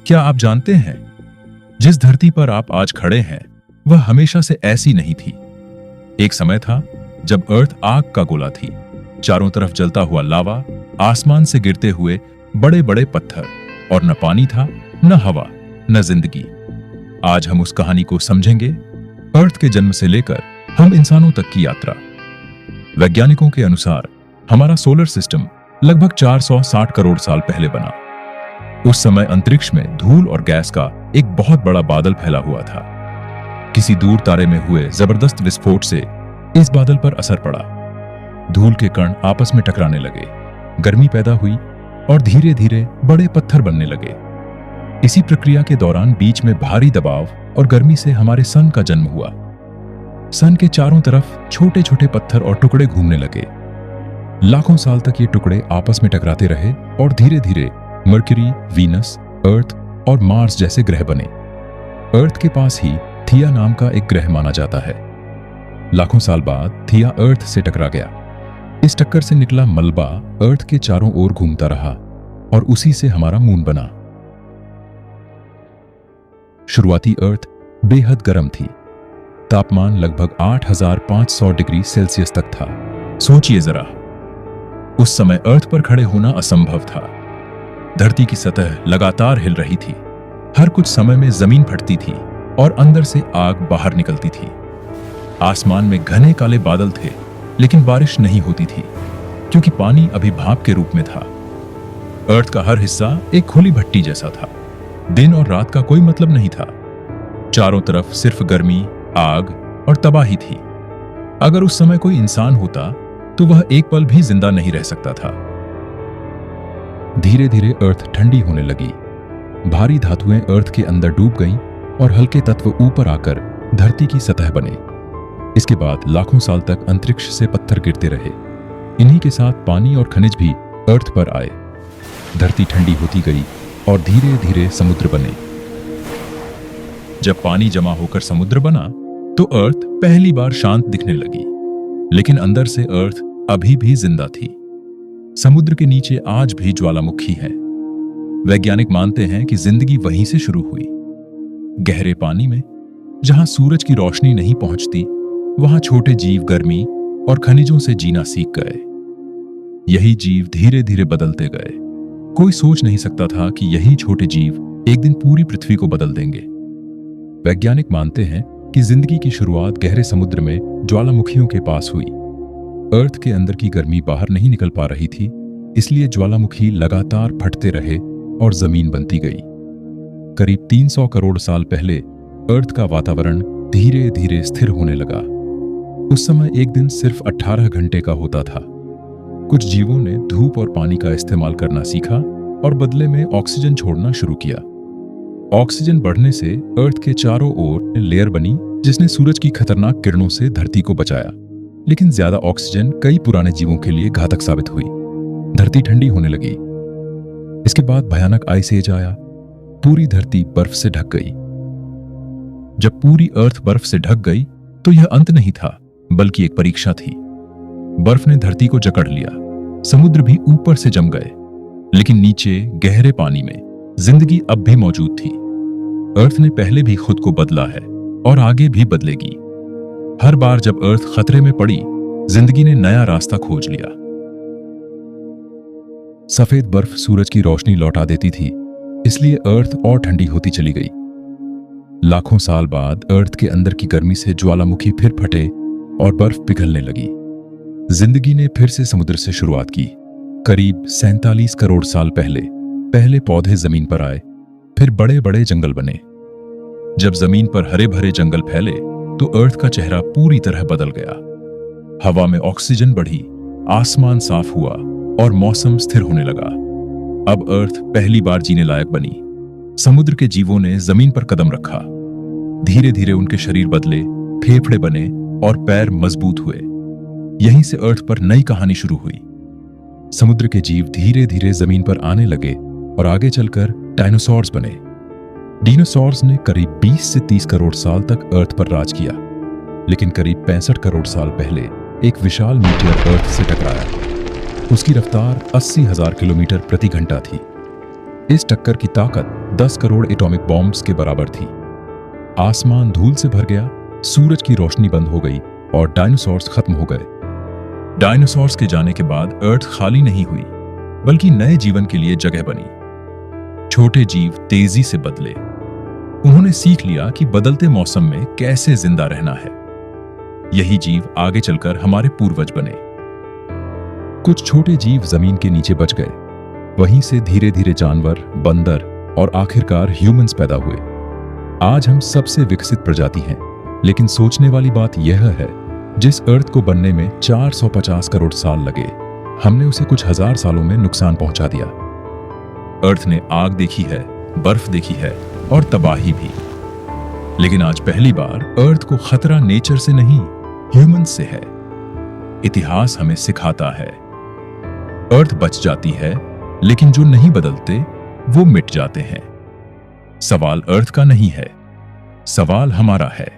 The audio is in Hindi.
क्या आप जानते हैं, जिस धरती पर आप आज खड़े हैं वह हमेशा से ऐसी नहीं थी। एक समय था जब अर्थ आग का गोला थी, चारों तरफ जलता हुआ लावा, आसमान से गिरते हुए बड़े बड़े पत्थर, और न पानी था, न हवा, न जिंदगी। आज हम उस कहानी को समझेंगे, अर्थ के जन्म से लेकर हम इंसानों तक की यात्रा। वैज्ञानिकों के अनुसार हमारा सोलर सिस्टम लगभग 460 करोड़ साल पहले बना। उस समय अंतरिक्ष में धूल और गैस का एक बहुत बड़ा बादल फैला हुआ था। किसी दूर तारे में हुए जबरदस्त विस्फोट से इस बादल पर असर पड़ा। धूल के कण आपस में टकराने लगे, गर्मी पैदा हुई और धीरे धीरे बड़े पत्थर बनने लगे। इसी प्रक्रिया के दौरान बीच में भारी दबाव और गर्मी से हमारे सन का जन्म हुआ। सन के चारों तरफ छोटे छोटे पत्थर और टुकड़े घूमने लगे। लाखों साल तक ये टुकड़े आपस में टकराते रहे और धीरे धीरे मर्क्यूरी, वीनस, अर्थ और मार्स जैसे ग्रह बने। अर्थ के पास ही थिया नाम का एक ग्रह माना जाता है। लाखों साल बाद थिया अर्थ से टकरा गया। इस टक्कर से निकला मलबा अर्थ के चारों ओर घूमता रहा और उसी से हमारा मून बना। शुरुआती अर्थ बेहद गर्म थी। तापमान लगभग 8500 डिग्री सेल्सियस तक था। सोचिए जरा, उस समय अर्थ पर खड़े होना असंभव था। धरती की सतह लगातार हिल रही थी। हर कुछ समय में जमीन फटती थी और अंदर से आग बाहर निकलती थी। आसमान में घने काले बादल थे, लेकिन बारिश नहीं होती थी क्योंकि पानी अभी भाप के रूप में था। अर्थ का हर हिस्सा एक खुली भट्टी जैसा था। दिन और रात का कोई मतलब नहीं था। चारों तरफ सिर्फ गर्मी, आग और तबाही थी। अगर उस समय कोई इंसान होता तो वह एक पल भी जिंदा नहीं रह सकता था। धीरे धीरे अर्थ ठंडी होने लगी। भारी धातुएं अर्थ के अंदर डूब गईं और हल्के तत्व ऊपर आकर धरती की सतह बने। इसके बाद लाखों साल तक अंतरिक्ष से पत्थर गिरते रहे। इन्हीं के साथ पानी और खनिज भी अर्थ पर आए। धरती ठंडी होती गई और धीरे धीरे समुद्र बने। जब पानी जमा होकर समुद्र बना तो अर्थ पहली बार शांत दिखने लगी, लेकिन अंदर से अर्थ अभी भी जिंदा थी। समुद्र के नीचे आज भी ज्वालामुखी है। वैज्ञानिक मानते हैं कि जिंदगी वहीं से शुरू हुई। गहरे पानी में, जहां सूरज की रोशनी नहीं पहुंचती, वहां छोटे जीव गर्मी और खनिजों से जीना सीख गए। यही जीव धीरे धीरे बदलते गए। कोई सोच नहीं सकता था कि यही छोटे जीव एक दिन पूरी पृथ्वी को बदल देंगे। वैज्ञानिक मानते हैं कि जिंदगी की शुरुआत गहरे समुद्र में ज्वालामुखियों के पास हुई। अर्थ के अंदर की गर्मी बाहर नहीं निकल पा रही थी, इसलिए ज्वालामुखी लगातार फटते रहे और जमीन बनती गई। करीब 300 करोड़ साल पहले अर्थ का वातावरण धीरे धीरे स्थिर होने लगा। उस समय एक दिन सिर्फ 18 घंटे का होता था। कुछ जीवों ने धूप और पानी का इस्तेमाल करना सीखा और बदले में ऑक्सीजन छोड़ना शुरू किया। ऑक्सीजन बढ़ने से अर्थ के चारों ओर लेयर बनी, जिसने सूरज की खतरनाक किरणों से धरती को बचाया। लेकिन ज्यादा ऑक्सीजन कई पुराने जीवों के लिए घातक साबित हुई। धरती ठंडी होने लगी। इसके बाद भयानक आइस एज आया। पूरी धरती बर्फ से ढक गई। जब पूरी अर्थ बर्फ से ढक गई तो यह अंत नहीं था, बल्कि एक परीक्षा थी। बर्फ ने धरती को जकड़ लिया। समुद्र भी ऊपर से जम गए, लेकिन नीचे गहरे पानी में जिंदगी अब भी मौजूद थी। अर्थ ने पहले भी खुद को बदला है और आगे भी बदलेगी। हर बार जब अर्थ खतरे में पड़ी, जिंदगी ने नया रास्ता खोज लिया। सफेद बर्फ सूरज की रोशनी लौटा देती थी, इसलिए अर्थ और ठंडी होती चली गई। लाखों साल बाद अर्थ के अंदर की गर्मी से ज्वालामुखी फिर फटे और बर्फ पिघलने लगी। जिंदगी ने फिर से समुद्र से शुरुआत की। करीब 47 करोड़ साल पहले पौधे जमीन पर आए, फिर बड़े बड़े जंगल बने। जब जमीन पर हरे भरे जंगल फैले तो अर्थ का चेहरा पूरी तरह बदल गया। हवा में ऑक्सीजन बढ़ी, आसमान साफ हुआ और मौसम स्थिर होने लगा। अब अर्थ पहली बार जीने लायक बनी। समुद्र के जीवों ने जमीन पर कदम रखा। धीरे धीरे उनके शरीर बदले, फेफड़े बने और पैर मजबूत हुए। यहीं से अर्थ पर नई कहानी शुरू हुई। समुद्र के जीव धीरे धीरे जमीन पर आने लगे और आगे चलकर डायनासोर्स बने। डायनासोर्स ने करीब 20 से 30 करोड़ साल तक अर्थ पर राज किया, लेकिन करीब 65 करोड़ साल पहले एक विशाल मीटियर अर्थ से टकराया। उसकी रफ्तार 80,000 किलोमीटर प्रति घंटा थी। इस टक्कर की ताकत 10 करोड़ एटॉमिक बॉम्ब्स के बराबर थी। आसमान धूल से भर गया, सूरज की रोशनी बंद हो गई और डायनासोर्स खत्म हो गए। डायनासोर्स के जाने के बाद अर्थ खाली नहीं हुई, बल्कि नए जीवन के लिए जगह बनी। छोटे जीव तेजी से बदले। उन्होंने सीख लिया कि बदलते मौसम में कैसे जिंदा रहना है। यही जीव आगे चलकर हमारे पूर्वज बने। कुछ छोटे जीव जमीन के नीचे बच गए। वहीं से धीरे धीरे जानवर, बंदर और आखिरकार ह्यूमंस पैदा हुए। आज हम सबसे विकसित प्रजाति हैं, लेकिन सोचने वाली बात यह है, जिस अर्थ को बनने में 450 करोड़ साल लगे, हमने उसे कुछ हजार सालों में नुकसान पहुंचा दिया। अर्थ ने आग देखी है, बर्फ देखी है और तबाही भी, लेकिन आज पहली बार अर्थ को खतरा नेचर से नहीं, ह्यूमंस से है। इतिहास हमें सिखाता है, अर्थ बच जाती है, लेकिन जो नहीं बदलते वो मिट जाते हैं। सवाल अर्थ का नहीं है, सवाल हमारा है।